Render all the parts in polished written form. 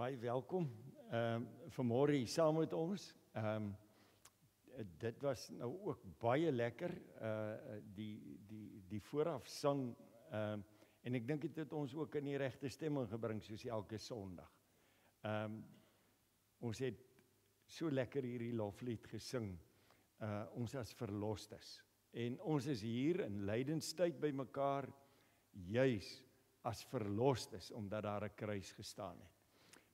Baie welkom. Vanmôre hier saam met ons. Dit was nou ook baie lekker. Die vooraf sang en ek dink dit het ons ook in die regte stemming gebring soos elke Sondag. Ons het so lekker hierdie loflied gesing. Ons as verlostes. En ons is hier in lydenstyd by mekaar juis as verlostes omdat daar 'n kruis gestaan het.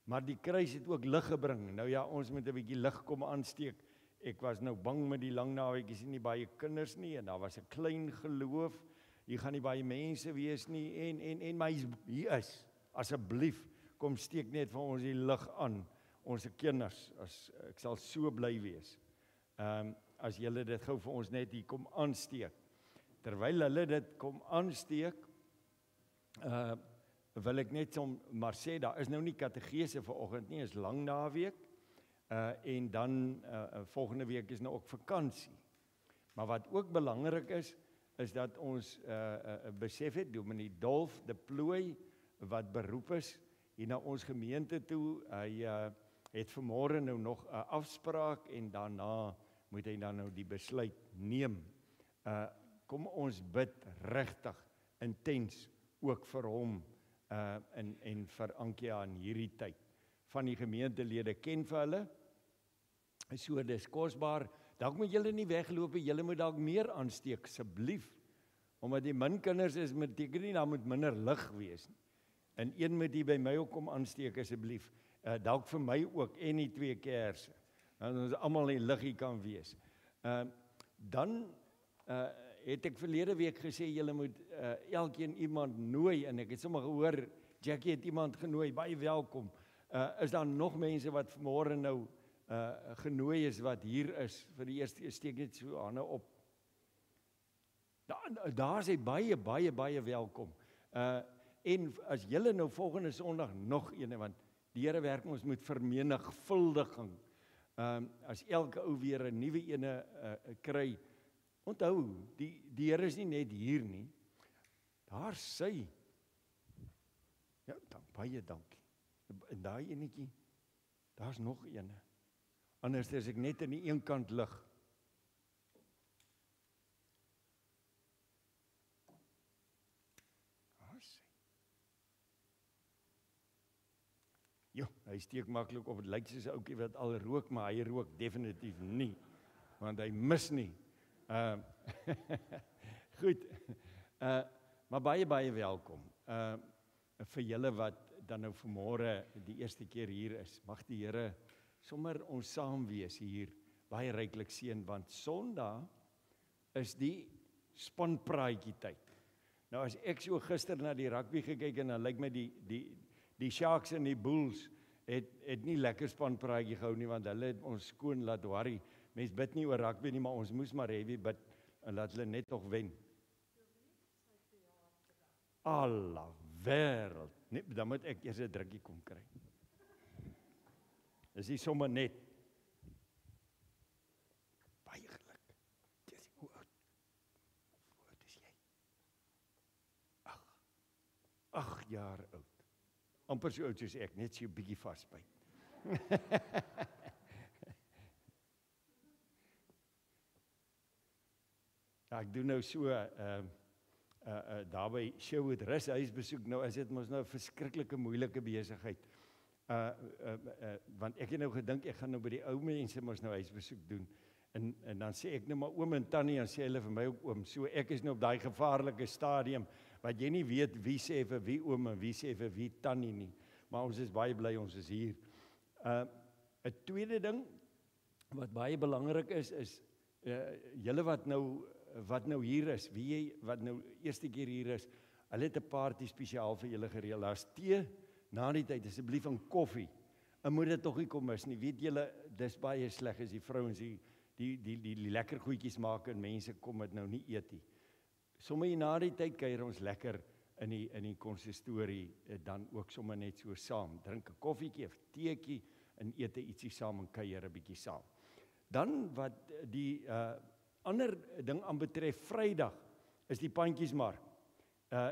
Maar die kruis het ook lig gebring. Nou ja, ons moet 'n bietjie lig kom aansteek. Ek was nou bang met die lang naweek, is nie baie kinders nie en daar was 'n klein geloof. Hier gaan nie baie mense wees nie en maar hier is. Asseblief kom steek net vir ons die lig aan. Ons kinders, ek sal so bly wees. As julle dit gou vir ons net hier kom aansteek. Terwyl hulle dit kom aansteek, wil ek net maar sê, daar is nou nie kategese vanoggend nie, is lang naweek, en dan volgende week is nou ook vakansie. Maar wat ook belangrik is dat ons besef het, Dominee Dolf de Plooi, wat beroep is hier na ons gemeente toe, hy het vanmôre nou nog 'n afspraak en daarna moet hy dan nou die besluit neem. Kom ons bid regtig intens ook vir hom en vir Ankia in hierdie tyd. Van die gemeentelede ken vir hulle. So dis kosbaar. Dalk moet julle nie wegloop, julle moet dalk meer aansteek asseblief. Omdat die min kinders is, beteken nie daar moet minder lig wees nie. En een moet hier by my ook kom aansteek asseblief. Dalk vir my ook en die 2 kerse. Dat ons almal in liggie kan wees. Dan het ek verlede week gesê julle moet elkeen iemand nooi en ek het sommer gehoor Jackie het iemand genooi, baie welkom. Is daar nog mense wat vanmôre nou genooi is wat hier is vir die eerste steek net so hande op. Daar is hy baie welkom. En as julle nou volgende Sondag nog een, want die Here werk ons met vermenigvuldiging. As elke ou weer 'n nuwe ene kry. Onthou, die Here is nie net hier nie. Daar sy. Ja, baie dankie. En daai enetjie, daar's nog eene. Anders is ek net aan die een kant lig. Daar sy. Jo, hy steek maklik op, het lyk soos 'n ouetjie wat al rook, maar hy rook definitief nie, want hy mis nie. Goed, maar baie welkom. Vir julle wat dan nou vanmôre die eerste keer hier is, mag die Here sommer ons saam wees hier, baie ryklik seën, want Sondag is die spanpraatjie tyd. Nou as ek so gister na die rugby gekyk en dan lyk my die Sharks en die Bulls het nie lekker spanpraatjie gehou nie, want hulle het ons skoon laat worry. Mens bid nie oor rugby nie, maar ons moes maar heavy bid en laat hulle net nog wen. Alla wêreld. Nee, dan moet ek eers 'n drukkie kom kry. Dis nie sommer net. Baie geluk. Dis hoe oud is jy? 8 jaar oud. Amper so oud soos ek, net so 'n bietjie vasbyt. Ja, ek doen nou so daar by Sherwood Rushuis besoek. Nou is dit mos nou 'n verskriklike moeilike besigheid. Want ek het nou gedink ek gaan nou by die ou mense mos nou huisbesoek doen. En dan sê ek nou maar oom en tannie, en sê hulle vir my ook oom. So ek is nou op daai gevaarlike stadium wat jy nie weet wie sê vir wie oom en wie sê vir wie tannie nie. Maar ons is baie bly ons is hier. 'n tweede ding wat baie belangrik is julle wat nou hier is, wat nou eerste keer hier is, hulle het 'n party spesiaal vir julle gereël. Daar's tee na die tyd, asseblief en koffie. En moet dit tog nie kom mis nie. Weet julle, dis baie sleg as die vrouens die lekker goedjies maak en mense kom dit nou nie eet nie. Sommige na die tyd kuier ons lekker in die konsistorie dan ook sommer net so saam. Drink 'n koffietjie of teetjie en eet ietsie saam en kuier 'n bietjie saam. Dan wat die ander ding aanbetref, Vrydag is die pandjiesmark.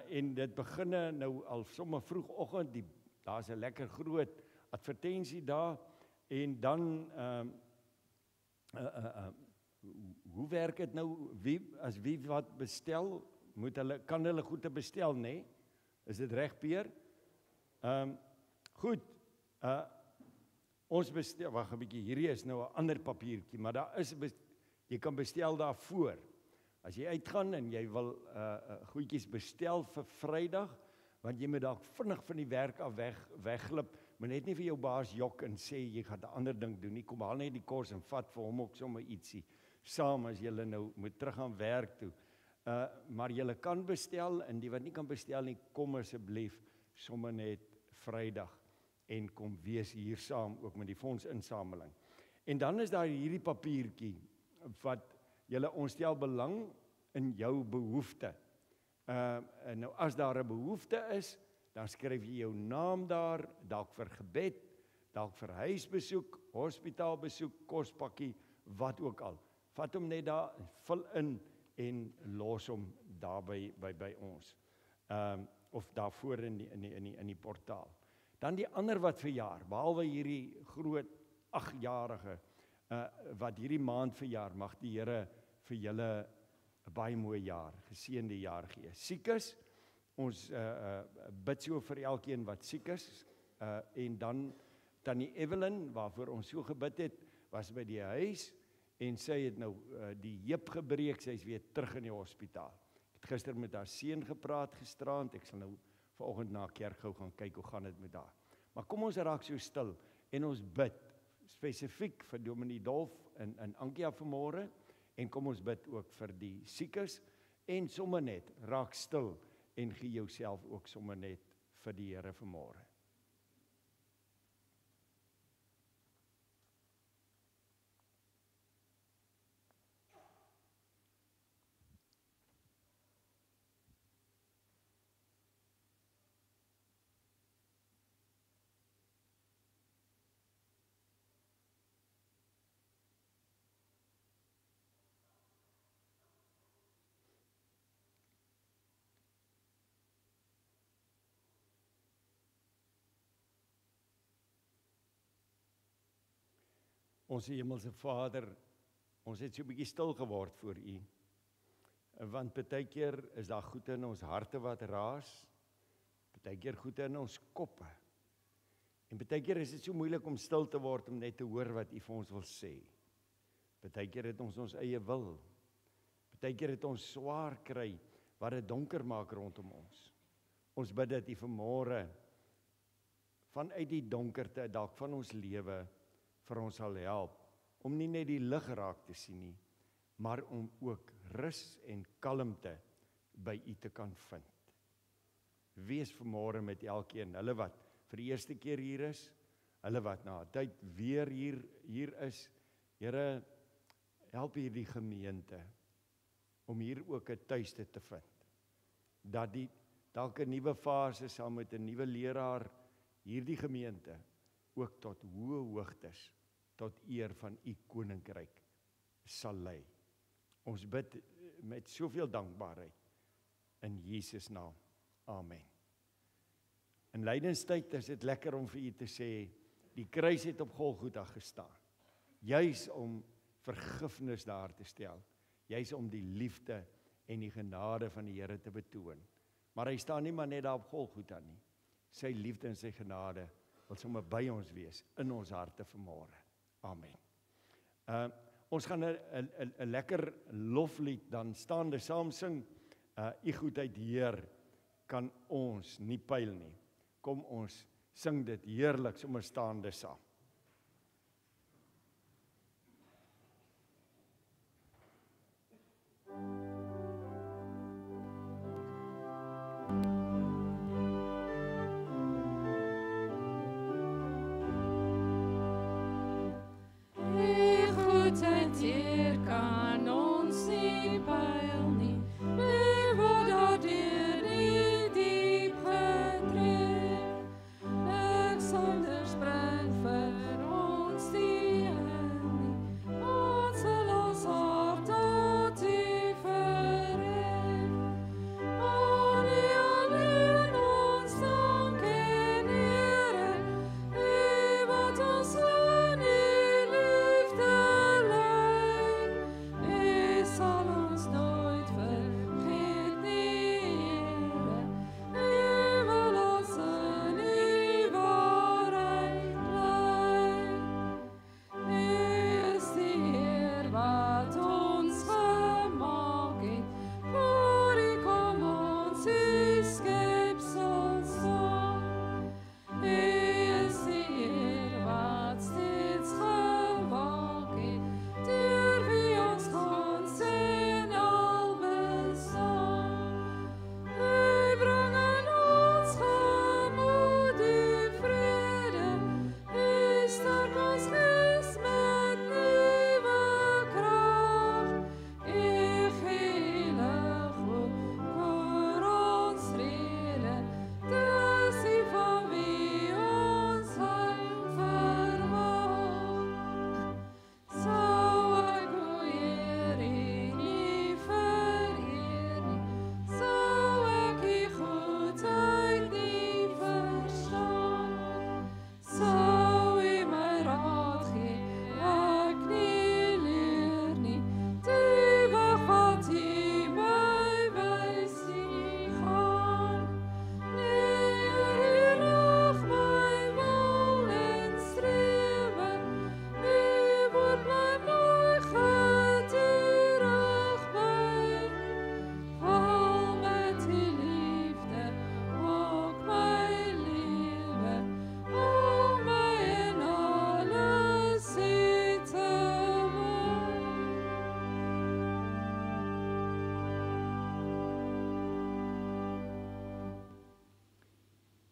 En dit begin nou al sommer vroegoggend, daar's 'n lekker groot advertensie daar en dan hoe werk dit nou? As wie wat bestel, kan hulle goede bestel, nê? Is dit reg, Peer? Goed. Ons bestel, wag 'n bietjie, hierdie is nou 'n ander papiertjie, maar daar is jy kan bestel daarvoor. As jy uitgaan en jy wil goedjies bestel vir Vrydag, want jy moet dalk vinnig van die werk af wegglip, maar net nie vir jou baas jok en sê jy gaan 'n ander ding doen nie. Kom haal net die kos en vat vir hom ook sommer ietsie saam as jy nou moet terug aan werk toe. Maar jy kan bestel en die wat nie kan bestel nie, kom asseblief sommer net Vrydag en kom wees hier saam ook met die fondsinsameling. En dan is daar hierdie papiertjie wat ons stel belang in jou behoefte. En nou as daar 'n behoefte is, dan skryf jy jou naam daar, dalk vir gebed, dalk vir huisbesoek, hospitaalbesoek, kospakkie, wat ook al. Vat hom net daar, vul in en los hom daar by ons. Of daarvoor in die portaal. Dan die ander wat verjaar, behalwe hierdie groot 8-jarige wat hierdie maand verjaar, mag die Here vir julle 'n baie mooi jaar, geseënde jaar gee. Siekes, ons bid so vir elkeen wat siek is, en dan Tannie Evelyn, waarvoor ons so gebid het, was by die huis, en sy het nou die heup gebreek, sy is weer terug in die hospitaal. Ek het gister met haar seun gepraat gisteraand, ek sal nou vanoggend na kerk gou gaan kyk hoe gaan dit met haar. Maar kom ons raak so stil, en ons bid, spesifiek vir Dominee Dolf en Ankia vanmôre, en kom ons bid ook vir die siekes, en sommer net, raak stil, en gee jouself ook sommer net vir die Here vanmôre. Ons hemelse Vader, ons het so 'n bietjie stil geword voor U, want baie keer is daar goed in ons harte wat raas, baie keer goed in ons koppe, en baie keer is dit so moeilik om stil te word om net te hoor wat U vir ons wil sê. Baie keer het ons eie wil, baie keer het ons swaar kry, wat dit donker maak rondom ons. Ons bid dat U vanmôre, vanuit die donkerte, dalk van ons lewe, vir ons sal help, om nie net die lig raak te sien nie, maar om ook rus en kalmte by U te kan vind. Wees vanmôre met elkeen, hulle wat vir die eerste keer hier is, hulle wat na 'n tyd weer hier is. Here, help hierdie gemeente om hier ook 'n tuiste te vind. Dat dalk 'n nuwe fase saam met 'n nuwe leraar hierdie gemeente ook tot hoë hoogtes, tot eer van U koninkryk sal lei. Ons bid met soveel dankbaarheid in Jesus naam. Amen. In lydenstyd is dit lekker om vir U te sê, die kruis het op Golgotha gestaan, juis om vergifnis daar te stel, juis om die liefde en die genade van die Here te betoon. Maar hy staan nie maar net daar op Golgotha nie. Sy liefde en sy genade wil sommer by ons wees, in ons harte vanmôre. Amen. Ons gaan 'n lekker loflied dan staande saam sing. U goedheid, Heer, kan ons nie pyl nie. Kom ons sing dit heerlik sommer staande saam. Hier kan ons nie pyl nie, u word daardeur die diep gedreef. Ek sonder spring vir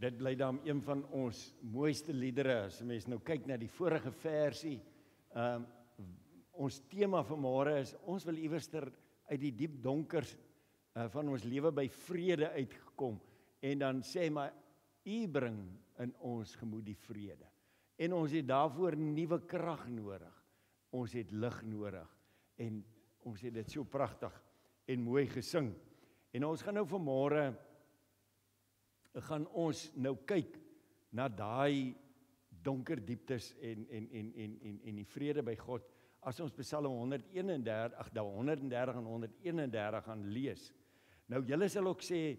Dit bly dan een van ons mooiste liedere, as mens nou kyk na die vorige versie. Ons tema vanmôre is, ons wil iewerster uit die diep donkers van ons lewe by vrede uitgekom, en dan sê maar, U bring in ons gemoed die vrede, en ons het daarvoor nuwe krag nodig, ons het lig nodig, en ons het dit so pragtig en mooi gesing, en ons gaan nou vanmôre gaan ons nou kyk na daai donker dieptes en die vrede by God, as ons Psalm 130 en 131 gaan lees. Nou julle sal ook sê,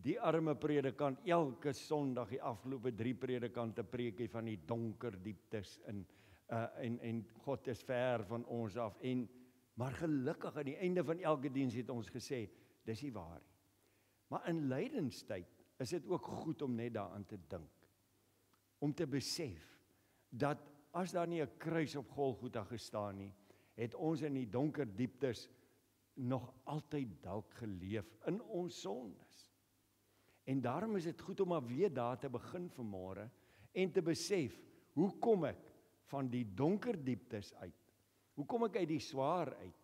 die arme predikant, elke Sondag die afgelope 3 predikante preek hy van die donker dieptes, en God is ver van ons af, maar gelukkig aan die einde van elke diens het ons gesê, dis nie waar nie. Maar in lydenstyd is dit ook goed om net daaraan te dink, om te besef, dat as daar nie 'n kruis op Golgotha gestaan nie, het ons in die donker dieptes nog altyd dalk geleef in ons sondes. En daarom is dit goed om maar weer daar te begin vanmôre, en te besef, hoe kom ek van die donker dieptes uit? Hoe kom ek uit die swaar uit,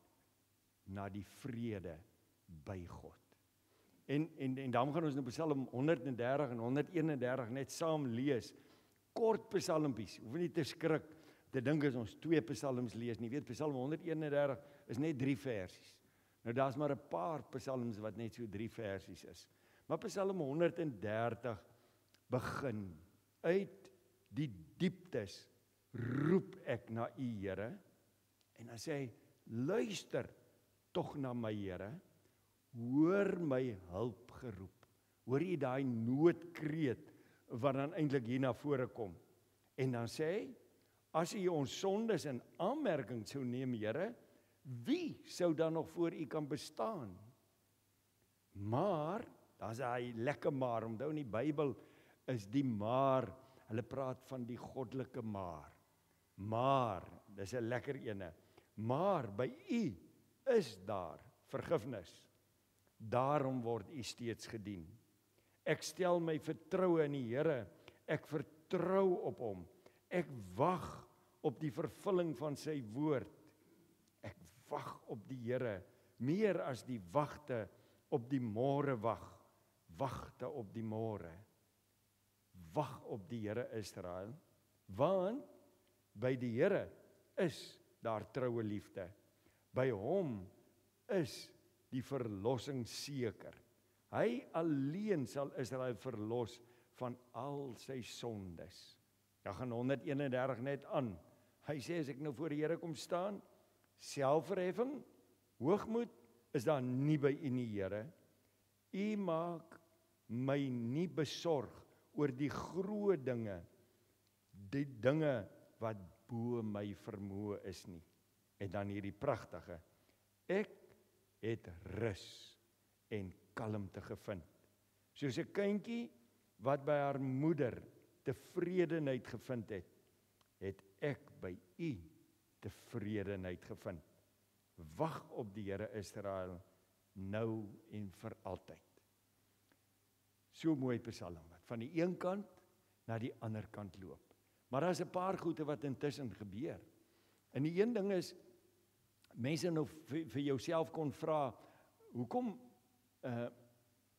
na die vrede by God? En daarom gaan ons nou Psalm 130 en 131 net saam lees, kort psalmpies, hoef nie te skrik, te dink as ons 2 psalms lees nie, weet, Psalm 131 is net 3 versies, nou daar's maar 'n paar psalms wat net so 3 versies is, maar Psalm 130 begin, uit die dieptes roep ek na U Here, en dan sê hy, luister tog na my Here, hoor my hulp geroep. Hoor jy daai noodkreet wat dan eintlik hier na vore kom? En dan sê hy, as U ons sondes in aanmerking sou neem, Here, wie sou dan nog voor U kan bestaan? Maar, daar's hy lekker maar, onthou in die Bybel is die maar, hulle praat van die goddelike maar, dis 'n lekker ene, maar by U is daar vergifnis, daarom word U steeds gedien. Ek stel my vertroue in die Here, ek vertrou op Hom, ek wag op die vervulling van sy woord, ek wag op die Here, meer as die wagte op die môre wagte op die môre, wag op die Here Israel, want by die Here is daar troue liefde, by Hom is die verlossing seker. Hy alleen sal Israel verlos van al sy sondes. Dan gaan 131 net aan. Hy sê, as ek nou voor die Here kom staan, selfverheffing, hoogmoed, is daar nie by U nie, Here. U maak my nie besorg oor die groot dinge, die dinge wat bo my vermoë is nie. En dan hierdie pragtige, ek het rus en kalmte gevind. Soos 'n kindjie wat by haar moeder tevredenheid gevind het, het ek by U tevredenheid gevind. Wag op die Here Israel, nou en vir altyd. So mooi Psalm wat van die een kant na die ander kant loop. Maar daar's 'n paar goeie wat intussen gebeur. En die een ding is, mense nou vir jouself kon vra, hoekom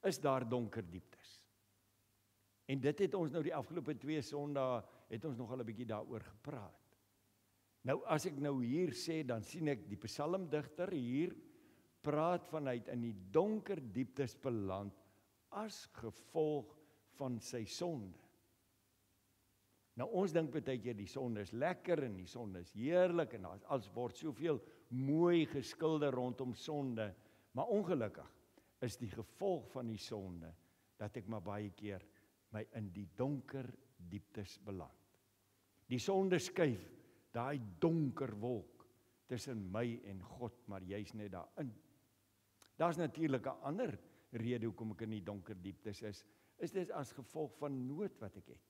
is daar donker dieptes? En dit het ons nou die afgelope 2 Sondae, het ons nogal 'n bietjie daaroor gepraat. Nou as ek nou hier sê, dan sien ek die psalmdigter hier praat vanuit in die donker dieptes beland as gevolg van sy sonde. Nou ons dink baie keer die sonde is lekker en die sonde is heerlik en als word soveel mooi geskilder rondom sonde, maar ongelukkig is die gevolg van die sonde dat ek maar baie keer my in die donker dieptes beland. Die sonde skuif daai donker wolk tussen my en God, maar jy's net daarin. Daar's natuurlik 'n ander rede hoekom ek in die donker dieptes is dit as gevolg van nood wat ek het.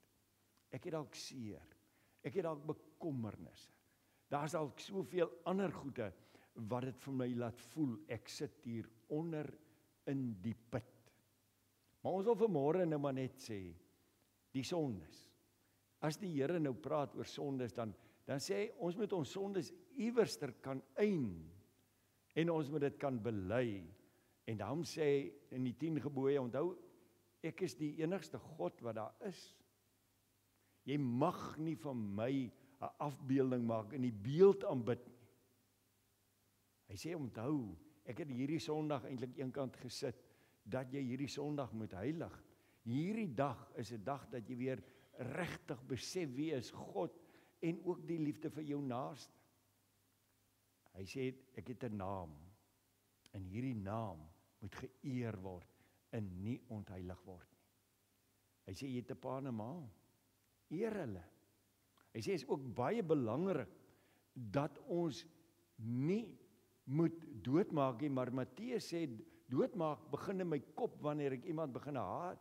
Ek het dalk seer, ek het dalk bekommernisse. Daar's dalk soveel ander goede wat dit vir my laat voel, ek sit hier onder in die put. Maar ons wil vanmôre nou maar net sê, die sondes. As die Here nou praat oor sondes, dan sê hy, ons moet ons sondes iewerster kan eien, en ons moet dit kan bely, en daarom sê hy in die 10 gebooie, onthou, ek is die enigste God wat daar is. Jy mag nie van my 'n afbeelding maak en die beeld aanbid nie. Hy sê, onthou, ek het hierdie Sondag eintlik eenkant gesit, dat jy hierdie Sondag moet heilig. Hierdie dag is 'n dag dat jy weer regtig besef wie is God, en ook die liefde vir jou naaste. Hy sê, ek het 'n naam, en hierdie naam moet geëer word, en nie ontheilig word nie. Hy sê, jy het 'n pa en 'n ma, eer hulle. Hy sê, is ook baie belangrik, dat ons nie moet doodmaak nie, maar Matteus sê, doodmaak begin in my kop, wanneer ek iemand begin haat.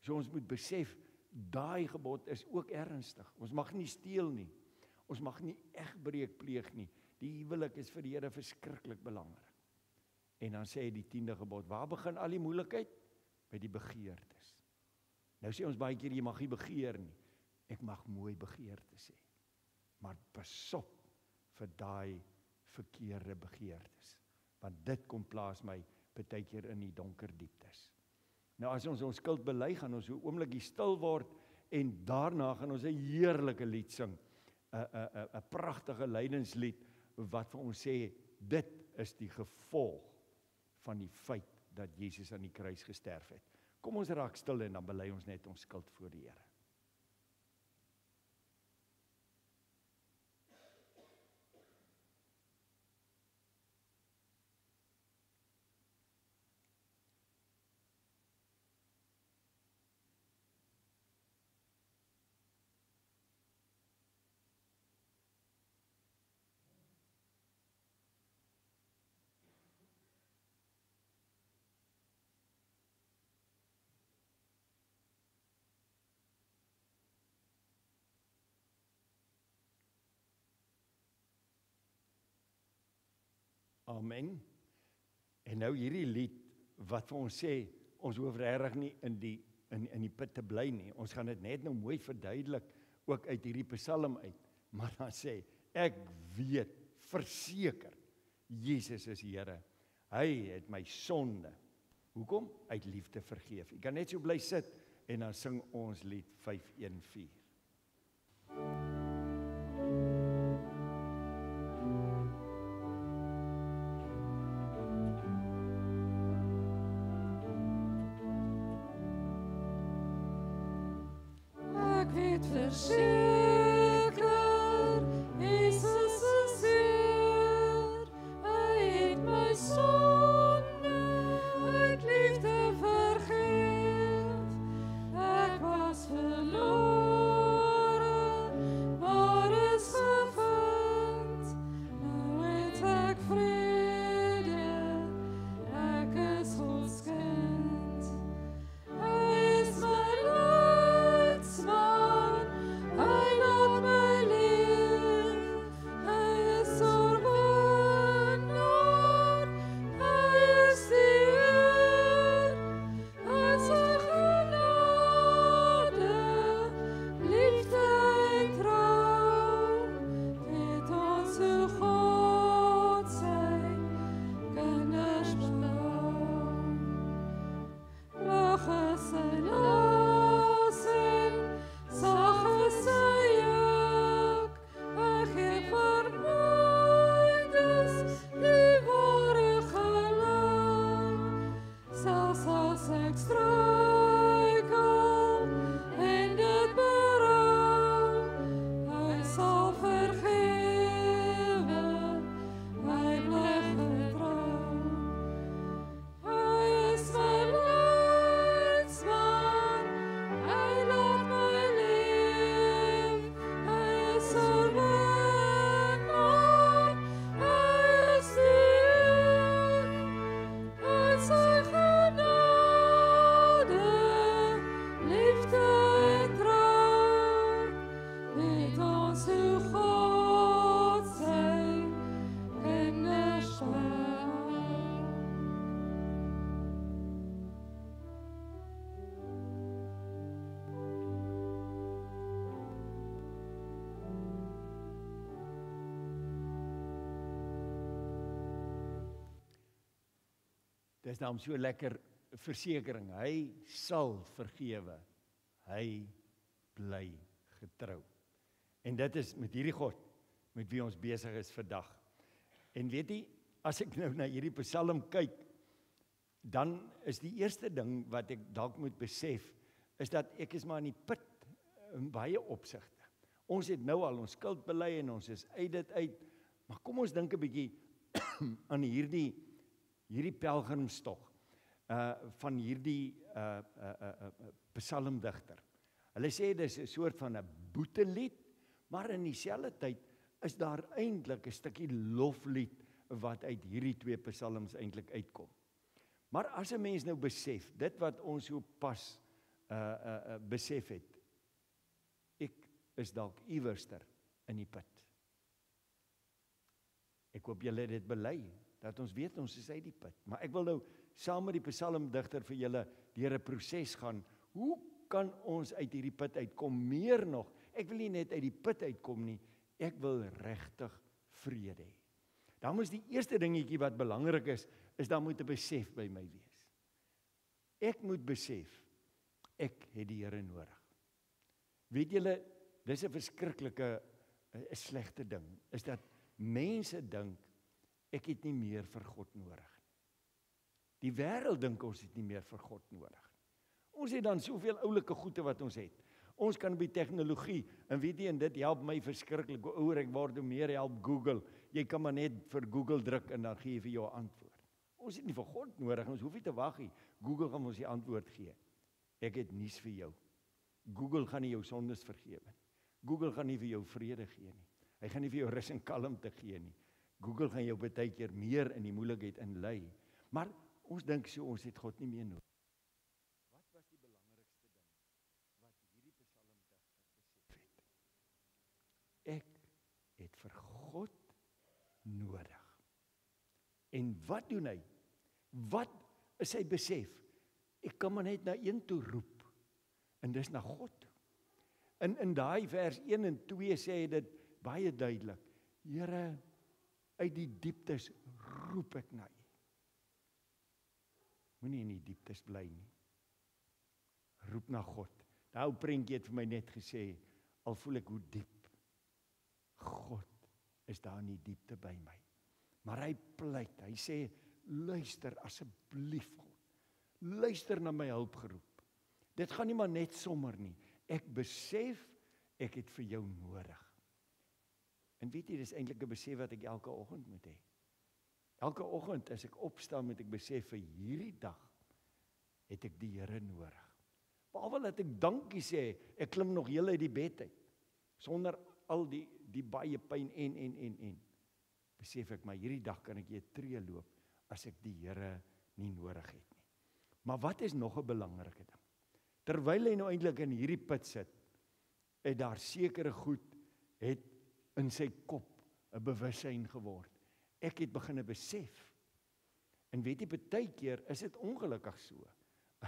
So ons moet besef, daai gebod is ook ernstig. Ons mag nie steel nie. Ons mag nie egbreek pleeg nie. Die huwelik is vir die Here verskriklik belangrik. En dan sê hy die 10de gebod, waar begin al die moeilikheid? By die begeertes. Nou sê ons baie keer, jy mag nie begeer nie. Ek mag mooi begeertes sê. Maar pasop vir daai verkeerde begeertes. Want dit kom plaas my baie keer in die donker dieptes. Nou as ons ons skuld bely, gaan ons 'n oombliekie stil word, en daarna gaan ons 'n heerlike lied sing, 'n pragtige lydingslied, wat vir ons sê, dit is die gevolg van die feit dat Jesus aan die kruis gesterf het. Kom ons raak stil en dan bely ons net ons skuld voor die Here. Amen. En nou hierdie lied wat vir ons sê, ons hoef regtig nie in die put te bly nie. Ons gaan dit net nou mooi verduidelik, ook uit hierdie Psalm uit. Maar dan sê, ek weet, verseker, Jesus is Here. Hy het my sonde. Hoekom? Uit liefde vergeef. Jy kan net so bly sit, en dan sing ons lied 514. Verseker, Jesus is hier, hy het my sonde uit liefde vergeef. Ek was verlore, maar is gevind, nou het ek vrede, ek is Gods kind. Hy is my leidsman, Dis daarom so lekker versekering. Hy sal vergewe. Hy bly getrou. En dit is met hierdie God, met wie ons besig is vandag. En weet jy, as ek nou na hierdie Psalm kyk, dan is die eerste ding wat ek dalk moet besef, is dat ek is maar in die put in baie opsigte. Ons het nou al ons skuld bely en ons is uit dit uit, maar kom ons dink 'n bietjie aan hierdie pelgrimstog van hierdie psalmdigter. Hulle sê dis 'n soort van 'n boetelied, maar in dieselfde tyd is daar eintlik 'n stukkie loflied wat uit hierdie twee psalms eintlik uitkom. Maar as 'n mens nou besef, dit wat ons so pas besef het, ek is dalk iewerster in die put. Ek hoop julle het dit bely, dat ons weet ons is uit die put. Maar ek wil nou saam met die psalmdigter vir julle deur 'n proses gaan. Hoe kan ons uit hierdie put uitkom? Meer nog, ek wil nie net uit die put uitkom nie, ek wil regtig vrede hê. Dan is die eerste dingetjie wat belangrik is dan moet 'n besef by my wees. Ek moet besef, ek het die Here nodig. Weet julle, dis 'n verskriklike, 'n slegte ding, is dat mense dink, ek het nie meer vir God nodig. Die wêreld dink ons het nie meer vir God nodig. Ons het dan soveel oulike goede wat ons het. Ons kan by tegnologie, en weet jy, en dit help my verskriklik, hoe ouer ek word, hoe meer help Google. Jy kan maar net vir Google druk en dan gee hy vir jou 'n antwoord. Ons het nie vir God nodig, ons hoef nie te wag nie. Google gaan ons die antwoord gee. Ek het nuus vir jou. Google gaan nie jou sondes vergewe nie. Google gaan nie vir jou vrede gee nie. Hy gaan nie vir jou rus en kalmte gee nie. Google gaan jou baie keer meer in die moeilikheid inlei. Maar ons dink so, ons het God nie meer nodig. Wat was die belangrikste ding wat hierdie psalmdigter besef het? Ek het vir God nodig. En wat doen hy? Wat is hy besef? Ek kan maar net na een toe roep, en dis na God toe. In daai vers 1 en 2 sê hy dit baie duidelik. Here, uit die dieptes roep ek na U. Moenie in die dieptes bly nie. Roep na God. Daai ou prentjie het vir my net gesê, al voel ek hoe diep, God is daar in die diepte by my. Maar hy pleit, hy sê, luister asseblief God. Luister na my hulpgeroep. Dit gaan nie maar net sommer nie. Ek besef, ek het vir jou nodig. En weet jy, dis eintlik 'n besef wat ek elke oggend moet hê. Elke oggend as ek opstaan, moet ek besef vir hierdie dag het ek die Here nodig. Behalwe dat ek dankie sê, ek klim nog heel uit die bed uit. Sonder al die baie pyn en. Besef ek, maar hierdie dag kan ek 'n tree loop as ek die Here nie nodig het nie. Maar wat is nog 'n belangrike ding? Terwyl hy nou eintlik in hierdie put sit, het daar sekere goed het in sy kop 'n bewussyn geword. Ek het begin besef. En weet jy, baie keer is dit ongelukkig so.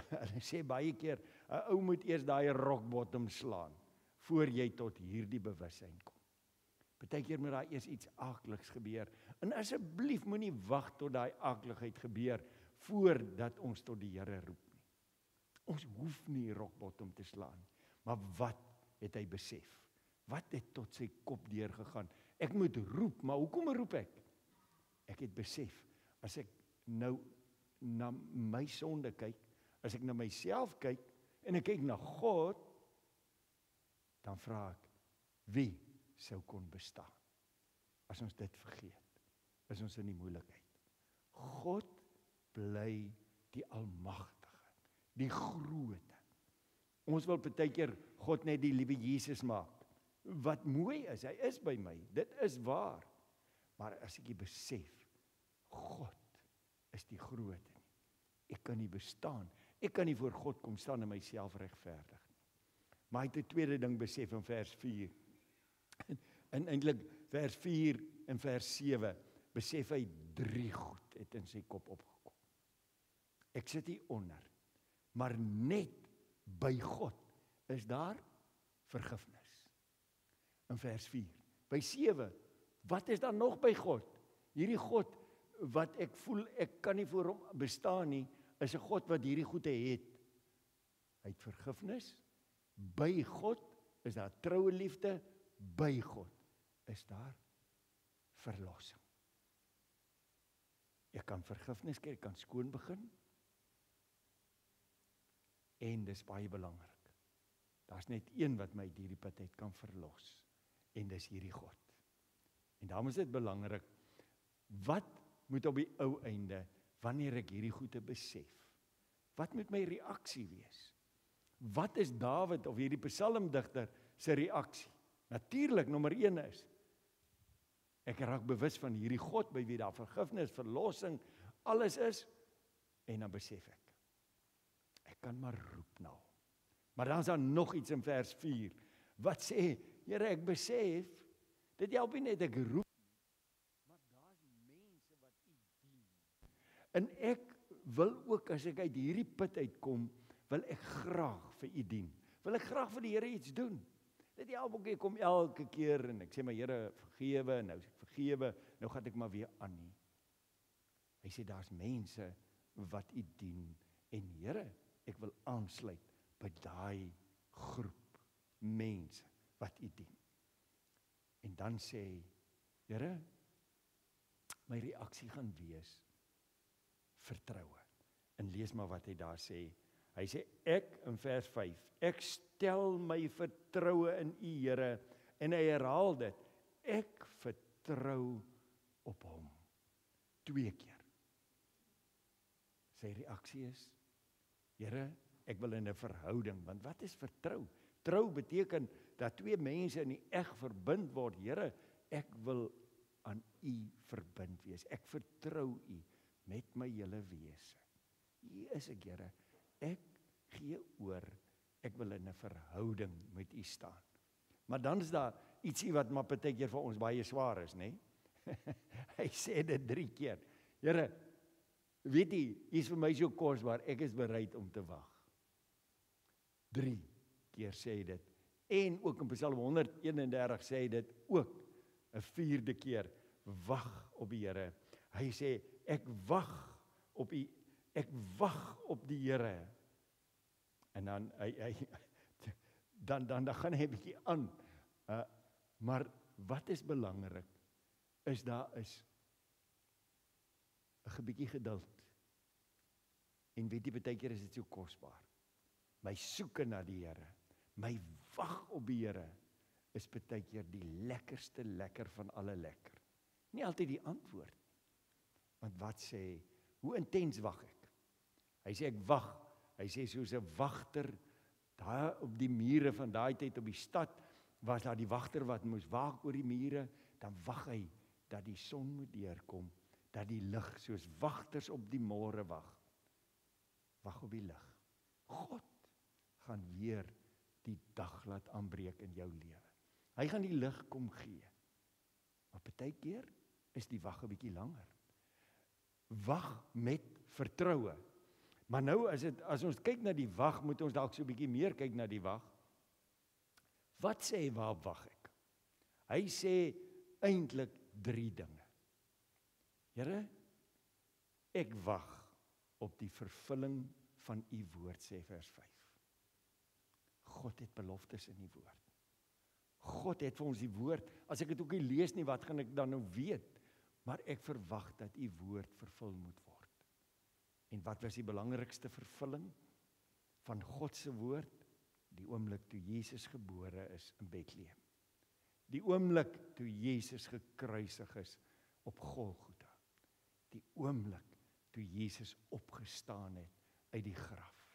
Hulle sê baie keer, 'n ou moet eers daai rock bottom slaan voor jy tot hierdie bewussyn kom. Baie keer moet daar eers iets aakliks gebeur. En asseblief moenie wag tot daai aakligheid gebeur voordat ons tot die Here roep nie. Ons hoef nie rock bottom te slaan. Maar wat het hy besef? Wat het tot sy kop deurgegaan? Ek moet roep, maar hoekom roep ek? Ek het besef, as ek nou na my sonde kyk, as ek na myself kyk, en ek kyk na God, dan vra ek, wie sou kon bestaan? As ons dit vergeet, is ons in die moeilikheid. God bly die Almagtige, die Groote. Ons wil baie keer God net die liewe Jesus maak. Wat mooi is, hy is by my, dit is waar. Maar as ek besef, God is die Groote nie. Ek kan nie bestaan, ek kan nie voor God kom staan en myself regverdig nie. Maar hy het 'n tweede ding besef in vers 4. En eintlik vers 4 en vers 7, besef hy 3 goed het in sy kop opgekom. Ek sit hier onder, maar net by God is daar vergifnis. In vers 4, by 7, wat is dan nog by God? Hierdie God wat ek voel, ek kan nie voor hom bestaan nie, is 'n God wat hierdie goede het. Hy het vergifnis, by God is daar troue liefde, by God is daar verlossing. Ek kan vergifnis kry, ek kan skoon begin, en dis baie belangrik. Daar's net een wat my uit hierdie put uit kan verlos, en dis hierdie God. En daarom is dit belangrik, wat moet op die ou einde, wanneer ek hierdie goede besef, wat moet my reaksie wees? Wat is Dawid of hierdie psalmdigter se reaksie? Natuurlik, nommer 1 is, ek raak bewus van hierdie God, by wie daar vergifnis, verlossing, alles is, en dan besef ek kan maar roep na hom. Maar dan is daar nog iets in vers 4, wat sê, Here, ek besef, dit help nie net ek roep, maar daar's mense wat u dien. En ek wil ook, as ek uit hierdie put uitkom, wil ek graag vir u dien. Wil ek graag vir die Here iets doen. Dit help ook, ek kom elke keer en ek sê my Here, vergewe, nou sê ek vergewe, nou gaan ek maar weer aan nie. Hy sê, daar's mense wat u dien, en Here, ek wil aansluit by daai groep mense wat u dien. En dan sê hy, Here, my reaksie gaan wees vertroue. En lees maar wat hy daar sê. Hy sê, ek, in vers 5, ek stel my vertroue in u, Here, en hy herhaal dit, ek vertrou op hom. 2 keer. Sy reaksie is, Here, ek wil in 'n verhouding, want wat is vertrou? Trou beteken dat 2 mense in die eg verbind word. Here, ek wil aan u verbind wees. Ek vertrou u met my hele wese. Hier is ek, Here. Ek gee oor. Ek wil in 'n verhouding met u staan. Maar dan is daar ietsie wat maar partykeer vir ons baie swaar is, né? Hy sê dit 3 keer. Here, weet jy, u is vir my so kosbaar, ek is bereid om te wag. 3 keer sê hy dit. En ook in Psalm 131 sê hy dit ook 'n 4de keer. Wag op die Here. Hy sê, ek wag op u, ek wag op die Here. En dan dan gaan hy 'n bietjie aan. Maar wat is belangrik, is daar is 'n bietjie geduld. En weet jy, baie keer is dit so kosbaar. My soeke na die Here, my wag op die Here, is baie keer die lekkerste lekker van alle lekker. Nie altyd die antwoord. Want wat sê, hoe intens wag ek? Hy sê ek wag. Hy sê soos 'n wagter, daar op die mure van daai tyd op die stad, was daar die wagter wat moes waak oor die mure, dan wag hy dat die son moet deurkom, dat die lig, soos wagters op die môre wag. Wag op die lig. God gaan weer die dag laat aanbreek in jou lewe. Hy gaan die lig kom gee. Maar baie keer is die wag 'n bietjie langer. Wag met vertroue. Maar nou as ons kyk na die wag, moet ons dalk so 'n bietjie meer kyk na die wag. Wat sê hy, waarop wag ek? Hy sê eintlik 3 dinge. Here, ek wag op die vervulling van u woord, sê vers 5. God het beloftes in die woord. God het vir ons die woord. As ek dit ook nie lees nie, wat gaan ek dan nou weet? Maar ek verwag dat u woord vervul moet word. En wat was die belangrikste vervulling van God se woord? Die oomblik toe Jesus gebore is in Bethlehem. Die oomblik toe Jesus gekruisig is op Golgotha. Die oomblik toe Jesus opgestaan het uit die graf.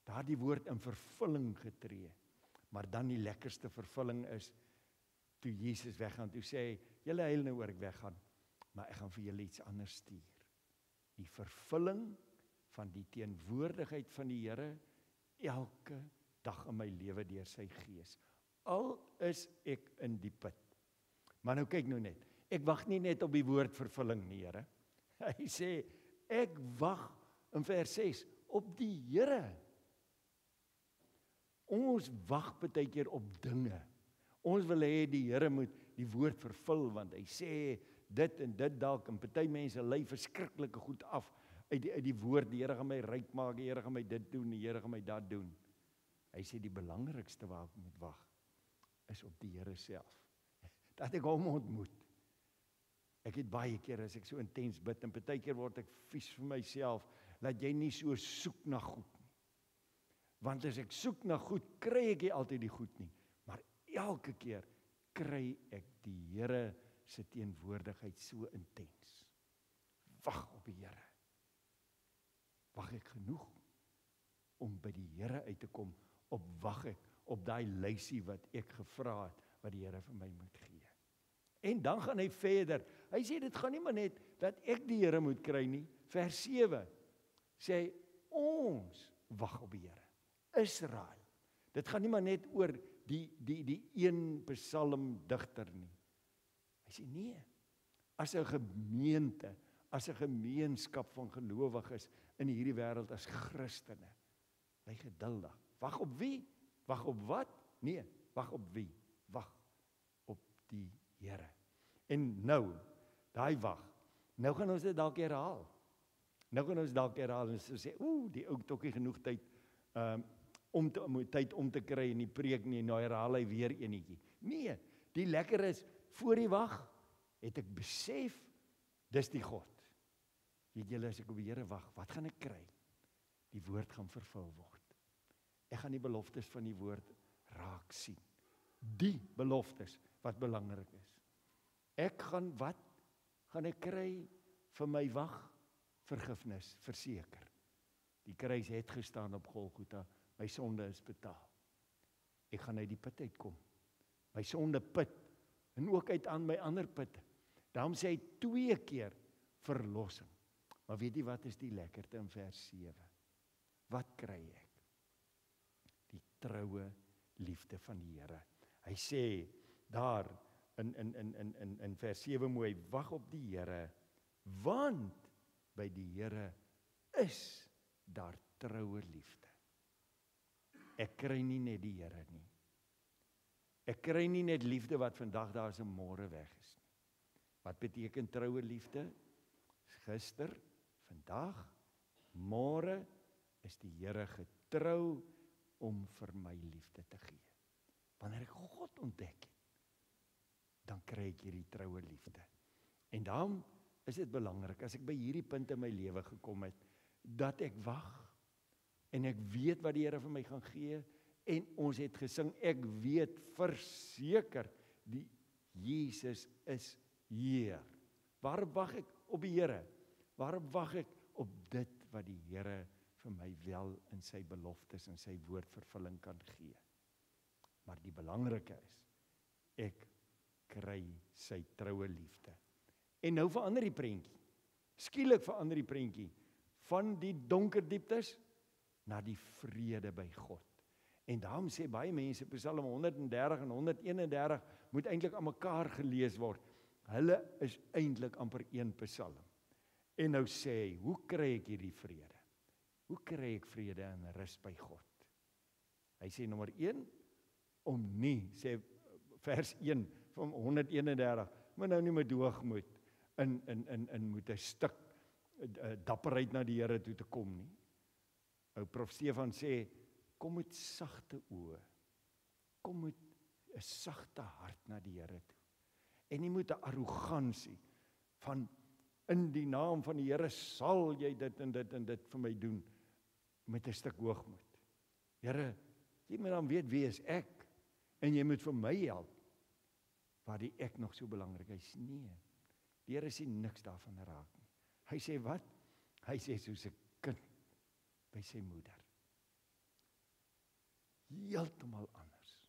Daar die woord in vervulling getree. Maar dan die lekkerste vervulling is, toe Jesus weggaan, toe sê hy, julle huil nou oor ek weggaan, maar ek gaan vir julle iets anders stuur. Die vervulling van die teenwoordigheid van die Here, elke dag in my lewe deur sy gees. Al is ek in die put. Maar nou kyk nou net, ek wag nie net op die woord vervulling nie, Here. Hy sê, ek wag in vers 6 op die Here. Ons wag baie keer op dinge. Ons wil hê die Here moet die woord vervul, want hy sê, dit en dit dalk, en party mense lei verskriklike goed af uit die woord, die Here gaan my ryk maak, die Here gaan my dit doen, die Here gaan my dat doen. Hy sê die belangrikste waar ek moet wag, is op die Here self. Dat ek hom ontmoet. Ek het baie keer as ek so intens bid, en partykeer word ek vies vir myself, dat jy nie so soek na goed nie. Want as ek soek na goed, kry ek nie altyd die goed nie. Maar elke keer kry ek die Here se teenwoordigheid so intens. Wag op die Here. Wag ek genoeg om by die Here uit te kom, wag ek op daai lysie wat ek gevra het, wat die Here vir my moet gee. En dan gaan hy verder. Hy sê dit gaan nie maar net dat ek die Here moet kry nie. Vers 7 sê hy, ons wag op die Here. Israel. Dit gaan nie maar net oor die een psalmdigter nie. Hy sê nee, as 'n gemeente, as 'n gemeenskap van gelowiges in hierdie wêreld as Christene, bly geduldig. Wag op wie? Wag op wat? Nee, wag op wie? Wag op die Here. En nou, daai wag, nou gaan ons dit dalk herhaal. En so sê, die ou tokkie genoeg tyd om te kry in die preek nie, nou herhaal hy weer enetjie. Nee, die lekker is, voor die wag, het ek besef, dis die God. Weet julle, as ek op die Here wag, wat gaan ek kry? Die woord gaan vervul word. Ek gaan die beloftes van die woord raak sien. Die beloftes wat belangrik is. Ek gaan wat? Gaan ek kry vir my wag? Vergifnis, verseker. Die kruis het gestaan op Golgotha, my sonde is betaal. Ek gaan uit die put uitkom. My sonde put, en ook uit aan my ander putte. Daarom sê hy 2 keer verlossing. Maar weet jy wat is die lekkerte in vers 7? Wat kry ek? Die troue liefde van die Here. Hy sê daar in vers 7 moet hy wag op die Here, want by die Here is daar troue liefde. Ek kry nie net die Here nie. Ek kry nie net liefde wat vandag daar is en môre weg is nie. Wat beteken troue liefde? Gister, vandag, môre is die Here getrou om vir my liefde te gee. Wanneer ek God ontdek het, dan kry ek hierdie troue liefde. En daarom is dit belangrik, as ek by hierdie punt in my lewe gekom het, dat ek wag, en ek weet wat die Here vir my gaan gee, en ons het gesing, ek weet verseker, die Jesus is hier. Waarop wag ek? Op die Here. Waarop wag ek? Op dit wat die Here vir my wel in sy beloftes en sy woordvervulling kan gee. Maar die belangrike is, ek kry sy troue liefde. En nou verander die prentjie. Skielik verander die prentjie van die donker dieptes na die vrede by God. En daarom sê baie mense, Psalm 130 en 131 moet eintlik aan mekaar gelees word. Hulle is eintlik amper een Psalm. En nou sê hy, hoe kry ek hierdie vrede? Hoe kry ek vrede en rus by God? Hy sê nommer 1, om nie, sê vers 1 van 131, maar nou nie met hoogmoed in moet 'n stuk dapperheid na die Here toe te kom nie. Ou Prof Stefan sê, kom met sagte oë, kom met 'n sagte hart na die Here toe. En nie met 'n arrogansie van in die naam van die Here sal jy dit en dit en dit vir my doen, met 'n stuk hoogmoed. Here, jy moet dan weet wie is ek, en jy moet vir my help, waar die ek nog so belangrik is. Nee, die Here sien niks daarvan raak nie. Hy sê wat? Hy sê soos 'n kind by sy moeder. Heeltemal anders.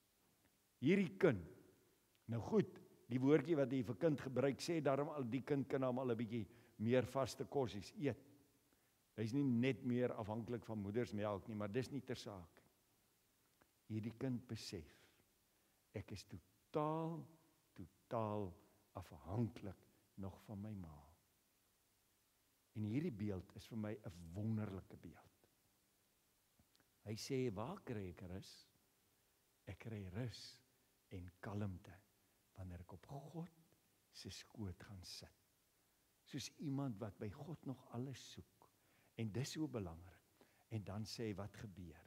Hierdie kind, nou goed, die woordjie wat hy vir kind gebruik, sê daarom al die kind kan hom al 'n bietjie meer vaste kosies eet. Hy is nie net meer afhanklik van moedersmelk nie, maar dis nie ter saak. Hierdie kind besef, ek is totaal afhanklik nog van my ma. En hierdie beeld is vir my 'n wonderlike beeld. Hy sê, waar kry ek rus? Ek kry rus en kalmte wanneer ek op God se skoot gaan sit. Soos iemand wat by God nog alles soek. En dis so belangrik. En dan sê wat gebeur?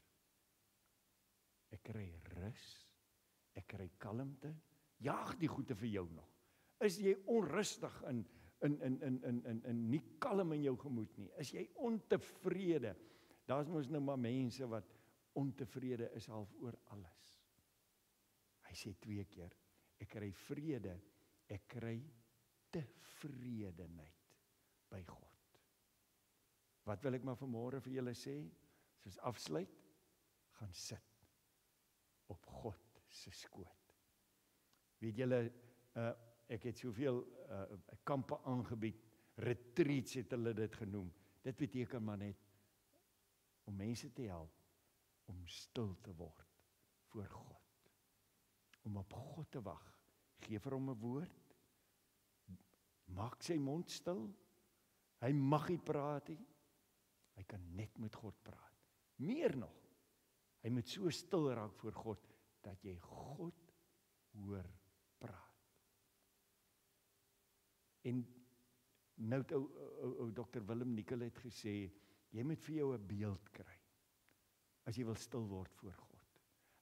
Ek kry rus, ek kry kalmte, jaag die goeie vir jou nog. Is jy onrustig in nie kalm in jou gemoed nie? Is jy ontevrede? Daar's mos nou maar mense wat ontevrede is half oor alles. Hy sê 2 keer, ek kry vrede, ek kry tevredenheid by God. Wat wil ek maar vanmôre vir julle sê? Soos afsluit, gaan sit op God se skoot. Weet julle, ek het soveel kampe aangebied, retreats het hulle dit genoem. Dit beteken maar net om mense te help om stil te word voor God. Om op God te wag. Gee vir hom 'n woord. Maak sy mond stil. Hy mag nie praat nie. Hy kan net met God praat. Meer nog, hy moet so stil raak voor God dat jy God hoor praat. En nou het ou Dr. Willem Nicol het gesê, jy moet vir jou 'n beeld kry as jy wil stil word voor God.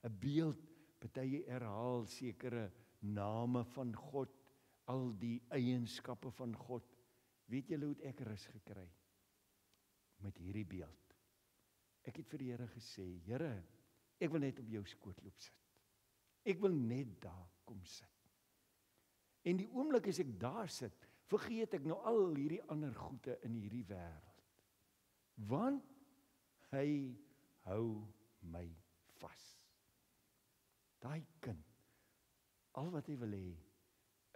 'n Beeld, party herhaal sekere name van God, al die eienskappe van God. Weet julle hoe ek rus gekry? Met hierdie beeld. Ek het vir die Here gesê, Here, ek wil net op jou skoot loop sit. Ek wil net daar kom sit. En die oomblik as ek daar sit, vergeet ek nou al hierdie ander goede in hierdie wêreld. Want hy hou my vas. Daai kind, al wat hy wil hê,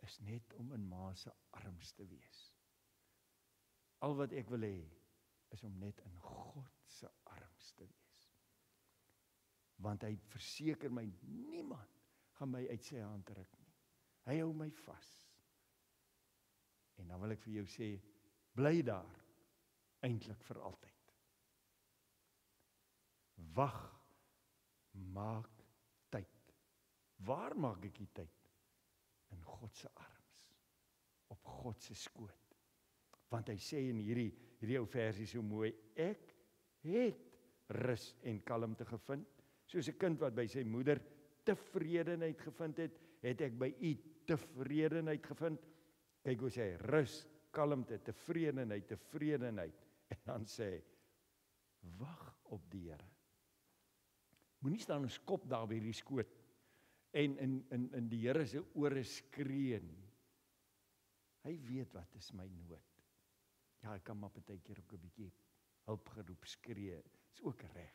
is net om in ma se arms te wees. Al wat ek wil hê, is om net in God se arms te wees. Want hy verseker my, niemand gaan my uit sy hand ruk nie. Hy hou my vas. En dan wil ek vir jou sê, bly daar, eintlik vir altyd. Wag, maak tyd. Waar maak ek die tyd? In God se arms, op God se skoot. Want hy sê in hierdie ou versie so mooi, ek het rus en kalmte gevind, soos 'n kind wat by sy moeder tevredenheid gevind het, het ek by u tevredenheid gevind. Kyk hoe sê hy, rus, kalmte, tevredenheid, en dan sê hy, wag op die Here. Moenie staan ons kop daar by die skoot, en in die Here se ore skree nie. Hy weet wat is my nood. Ja, ek kan maar partykeer ook 'n bietjie hulp geroep skree, is ook reg.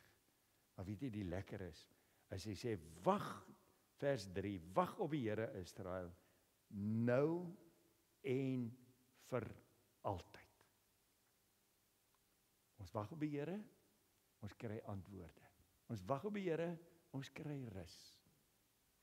Maar weet jy, die lekker is, as hy sê, wag, vers 3, wag op die Here Israel, nou en vir altyd. Ons wag op die Here, ons kry antwoorde. Ons wag op die Here, ons kry rus.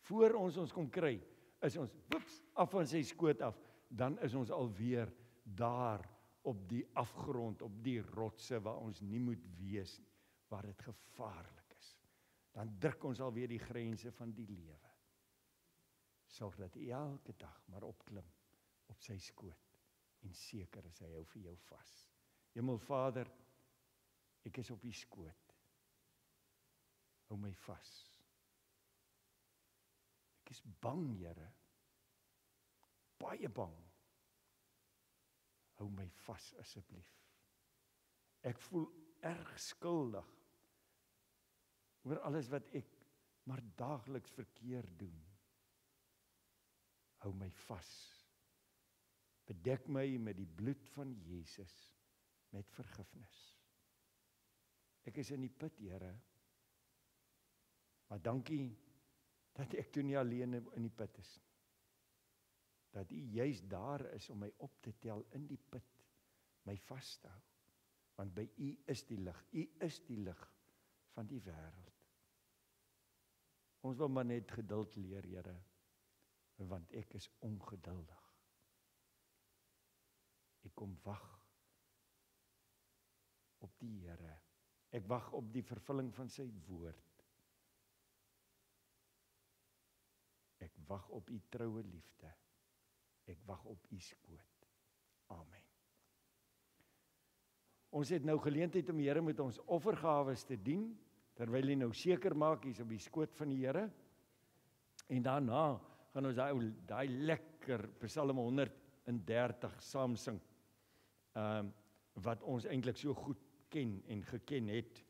Voor ons kom kry, is ons woeps, af van sy skoot af, dan is ons alweer daar op die afgrond, op die rotse waar ons nie moet wees, waar dit gevaarlik is. Dan druk ons alweer die grense van die lewe. Sorg dat jy elke dag maar opklim op sy skoot en seker is hy hou vir jou vas. Hemelvader, ek is op die skoot. Hou my vas. Ek is bang, Here. Baie bang. Hou my vas asseblief. Ek voel erg skuldig oor alles wat ek maar daagliks verkeerd doen. Hou my vas. Bedek my met die bloed van Jesus met vergifnis. Ek is in die put, Here. Maar dankie dat ek toe nie alleen in die put is. Dat U juist daar is om my op te tel in die put, my vas te hou. Want by U is die lig. U is die lig van die wêreld. Ons wil maar net geduld leer, Here, want ek is ongeduldig. Ek kom wag op die Here. Ek wag op die vervulling van sy woord. Ek wag op U troue liefde. Ek wag op u skoot. Amen. Ons het nou geleentheid om die Here met ons offergawes te dien, terwyl hy nou seker maak hy's op die skoot van die Here. En daarna gaan ons daai lekker Psalm 130 saam sing, wat ons eintlik so goed ken en geken het.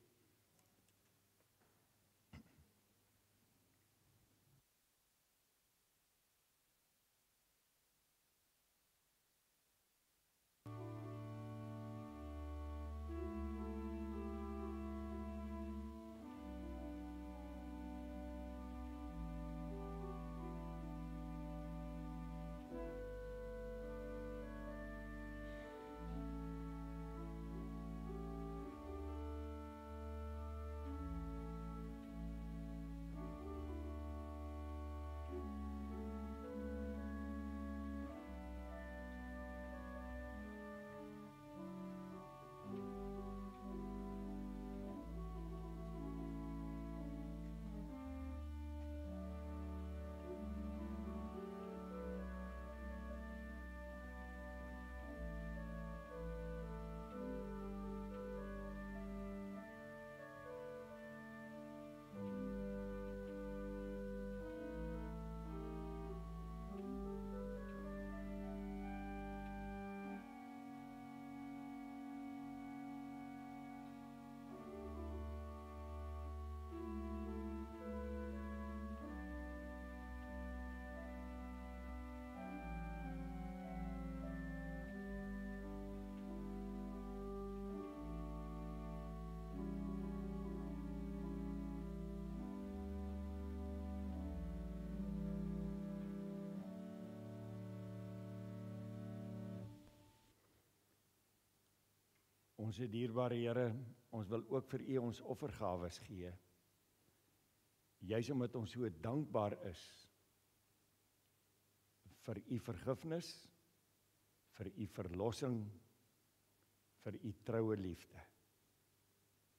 Ons dierbare Here, ons wil ook vir U ons offergawes gee. Juis omdat ons so dankbaar is vir U vergifnis, vir U verlossing, vir U troue liefde.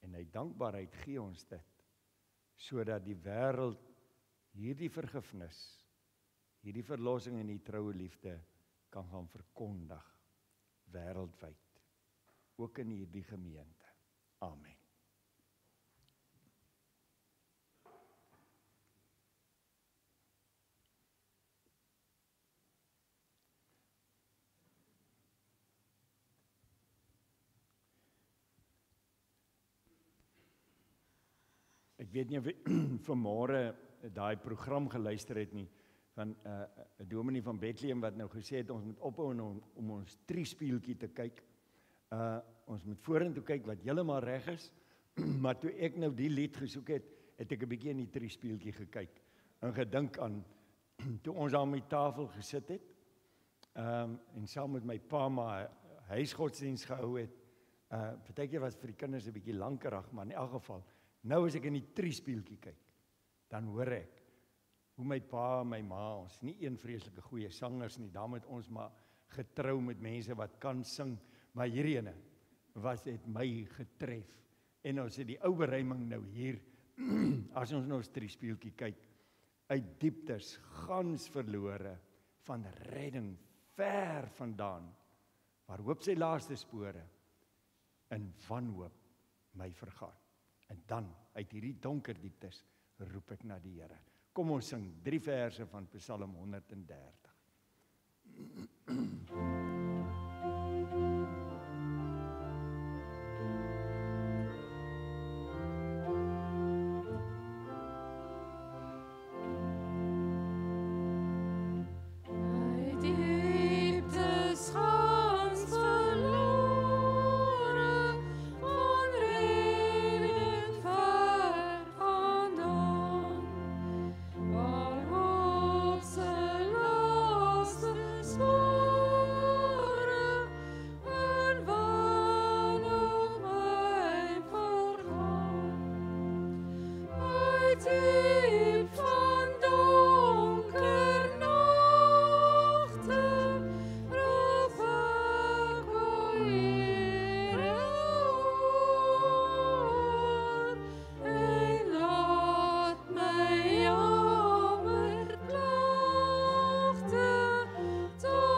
En uit dankbaarheid gee ons dit, sodat die wêreld hierdie vergifnis, hierdie verlossing en die troue liefde kan gaan verkondig wêreldwyd. Ook in hierdie gemeente. Amen. Ek weet nie of vanmôre daai program geluister het nie, van 'n dominee van Bethlehem wat nou gesê het ons moet ophou om ons triespieeltjie te kyk. Ons moet vorentoe kyk wat heeltemal reg is, maar toe ek nou die lied gesoek het, het ek 'n bietjie in die triespieeltjie gekyk en gedink aan toe ons aan my tafel gesit het, en saam met my pa maar huisgodsdiens gehou het. Partykeer was vir die kinders 'n bietjie lankerig, maar in elk geval, nou as ek in die triespieeltjie kyk, dan hoor ek hoe my pa en my ma, ons nie een vreeslike goeie sangers nie, daarom het ons maar getrou met mense wat kan sing. Maar hierdie ene het my getref. En ons het die ou beruiming nou hier, as ons nou 'n triespieeltjie kyk, uit dieptes, gans verlore, van redding, ver vandaan, waar hoop sy laaste spore, in wanhoop my vergaan. En dan, uit hierdie donker dieptes, roep ek na die Here. Kom ons sing 3 verse van Psalm 130. To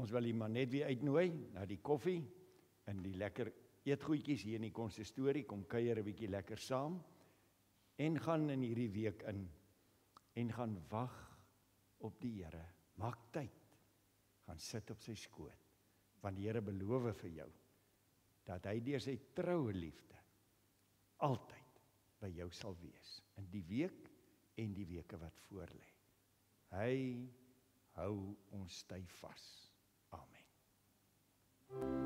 ons wil u maar net weer uitnooi na die koffie en die lekker eetgoedjies hier in die konsistorie, kom kuier 'n bietjie lekker saam en gaan in hierdie week in en gaan wag op die Here. Maak tyd. Gaan sit op sy skoot. Want die Here beloof vir jou dat hy deur sy troue liefde altyd by jou sal wees in die week en die weke wat voorlê. Hy hou ons styf vas. Amen.